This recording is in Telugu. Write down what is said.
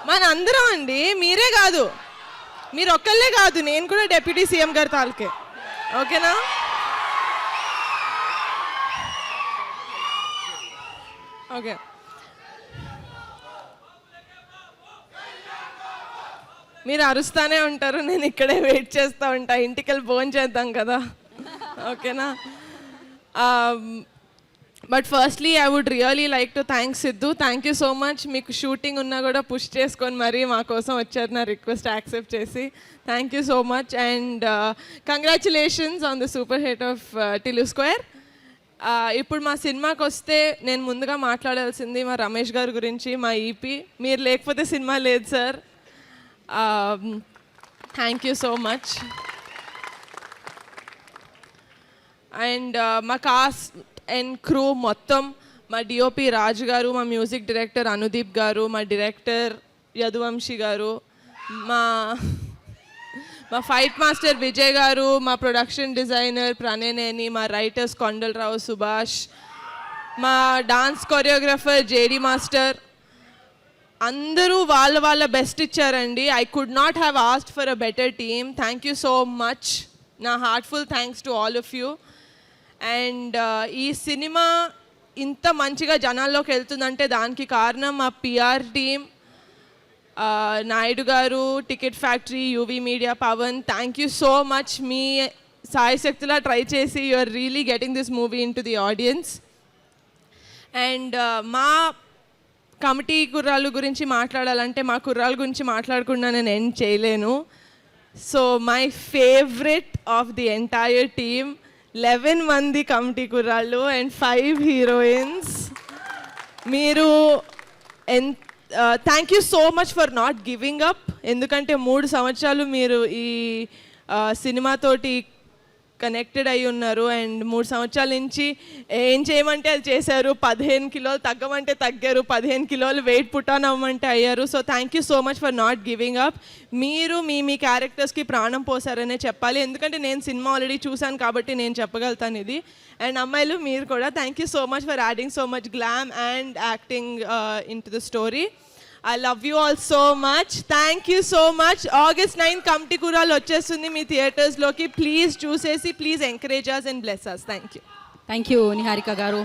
మన అందరం అండి, మీరే కాదు, మీరు ఒక్కళ్ళే కాదు, నేను కూడా డిప్యూటీ సీఎం గారి తాలూకే. ఓకేనా? ఓకే. మీరు అరుస్తానే ఉంటారు, నేను ఇక్కడే వెయిట్ చేస్తూ ఉంటా, ఇంటికి వెళ్ళి భోజనం చేద్దాం కదా. ఓకేనా? But firstly I would really like to thank Siddhu. Thank you so much. మీకు షూటింగ్ ఉన్నా కూడా పుష్ చేసుకొని మరీ మా కోసం వచ్చారు, నా రిక్వెస్ట్ యాక్సెప్ట్ చేసి. Thank you so much and congratulations on the super hit of Tillu square. ఇప్పుడు మా సినిమాకి వస్తే నేను ముందుగా మాట్లాడాల్సింది మా రమేష్ గారి గురించి, మా ఈపీ. మీరు లేకపోతే సినిమా లేదు sir. Thank you so much. And మా కాస్ట్ అండ్ క్రూ మొత్తం, మా డిఓపి రాజు గారు, మా మ్యూజిక్ డైరెక్టర్ అనుదీప్ గారు, మా డైరెక్టర్ యదువంశీ గారు, మా ఫైట్ మాస్టర్ విజయ్ గారు, మా ప్రొడక్షన్ డిజైనర్ ప్రణయనేని, మా రైటర్స్ కొండలరావు సుభాష్, మా డాన్స్ కొరియోగ్రఫర్ జేడి మాస్టర్, అందరూ వాళ్ళ బెస్ట్ ఇచ్చారండి. I could not have asked for a better team. Thank you so much. నా heartful thanks to all of you. And ఈ సినిమా ఇంత మంచిగా జనాల్లోకి వెళ్తుందంటే దానికి కారణం మా PR team, Naidu garu, ticket factory, UV media, Pawan. Thank you so much. మీ సాయశక్తిలా ట్రై చేసి you are really getting this movie into the audience. And మా కమిటీ కుర్రాళ్ళ గురించి మాట్లాడాలంటే మా కుర్రాళ్ళ గురించి మాట్లాడకుండా నేను ఎండ్ చేయలేను. So my favourite of the entire team, 11 మంది కమిటీ కుర్రాళ్ళు అండ్ 5 హీరోయిన్స్. మీరు thank you so much for not giving up. ఎందుకంటే 3 సంవత్సరాలు మీరు ఈ సినిమాతోటి కనెక్టెడ్ అయి ఉన్నారు అండ్ 3 సంవత్సరాల నుంచి ఏం చేయమంటే అది చేశారు. 15 కిలోలు తగ్గమంటే తగ్గారు, 15 కిలోలు వెయిట్ పుట్ ఆన్ అవ్వమంటే అయ్యారు. So thank you so much for not giving up. మీరు మీ క్యారెక్టర్స్కి ప్రాణం పోసారనే చెప్పాలి, ఎందుకంటే నేను సినిమా ఆల్రెడీ చూశాను కాబట్టి నేను చెప్పగలుగుతాను ఇది. అండ్ అమ్మాయిలు మీరు కూడా thank you so much for adding so much glam and acting in to the story. I love you all so much. Thank you so much. August 9 committee కుర్రాళ్ళు వచ్చేస్తుంది మీ థియేటర్స్లోకి. ప్లీజ్ చూసేసి please encourage us and bless us. Thank you. Thank you Niharika గారు.